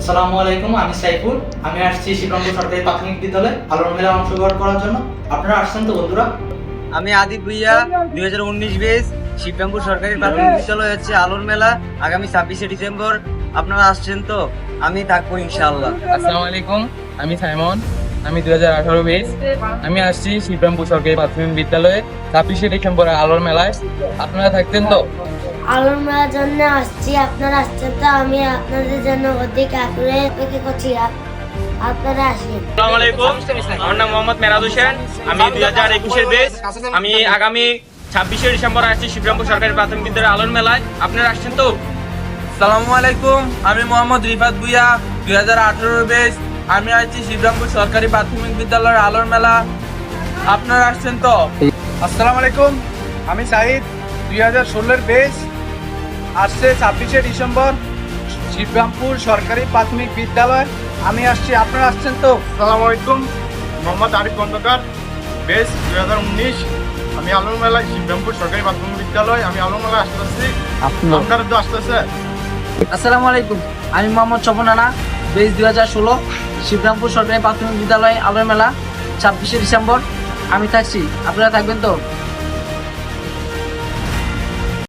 আসসালামু আলাইকুম, আমি সাইফুল। আমি আসছি শিবরংপুর সরকারি প্রাথমিক বিদ্যালয়ে আলোর মেলায় অংশগ্রহণ করার জন্য। আপনারা আসছেন তো বন্ধুরা? আমি আদিব ভুইয়া 2019 বেস শিবরামপুর সরকারি প্রাথমিক বিদ্যালয় হচ্ছে আলোর মেলা আগামী 26শে ডিসেম্বর। আপনারা আসছেন তো? আমি থাকবো ইনশাআল্লাহ। আসসালামু আলাইকুম, আমি সাইমন। আমি 2018 বেস। আমি আসছি শিবরামপুর সরকারি প্রাথমিক বিদ্যালয়ে 26শে ডিসেম্বর আলোর মেলায়। আপনারা থাকতেন তো? আলোর মেলার জন্য আসছি, আপনারা আসছেন তো? আমি আপনাদের জন্য অধিক আগ্রহে অপেক্ষা করছি, আপনারা আসেন। আসসালামু আলাইকুম, আমার নাম মোহাম্মদ মেরাদ হোসেন। আমি 2021 বেস। আমি আগামী 26শে ডিসেম্বর আসছি শিবরামপুর সরকারি প্রাথমিক বিদ্যালয়ের আলোর মেলায়। আপনারা আসছেন তো? আসসালামু আলাইকুম, আমি মোহাম্মদ রিফাত ভুইয়া 2018 বেস। আমি আসছি শিবরামপুর সরকারি প্রাথমিক বিদ্যালয়ের আলোর মেলা। আপনারা আসছেন তো? আসসালামু আলাইকুম, আমি সাহিদ 2016 বেস। আসছে 26শে ডিসেম্বর শিবরামপুর সরকারি প্রাথমিক বিদ্যালয়। আমি আসছি, আপনারা আসছেন তো? আসসালামু আলাইকুম, মোহাম্মদ আরিফ খন্দকার বেস 2019। আমি আলোর মেলায় শিবরামপুর সরকারি প্রাথমিক বিদ্যালয়। আমি আলোর মেলায় আসতেছি, আপনারা তো আসতেছে। আসসালামু আলাইকুম, আমি মোহাম্মদ স্বপন রানা বেস 2016 শিবরামপুর সরকারি প্রাথমিক বিদ্যালয় আলোর মেলা 26শে ডিসেম্বর। আমি থাকছি, আপনারা থাকবেন তো?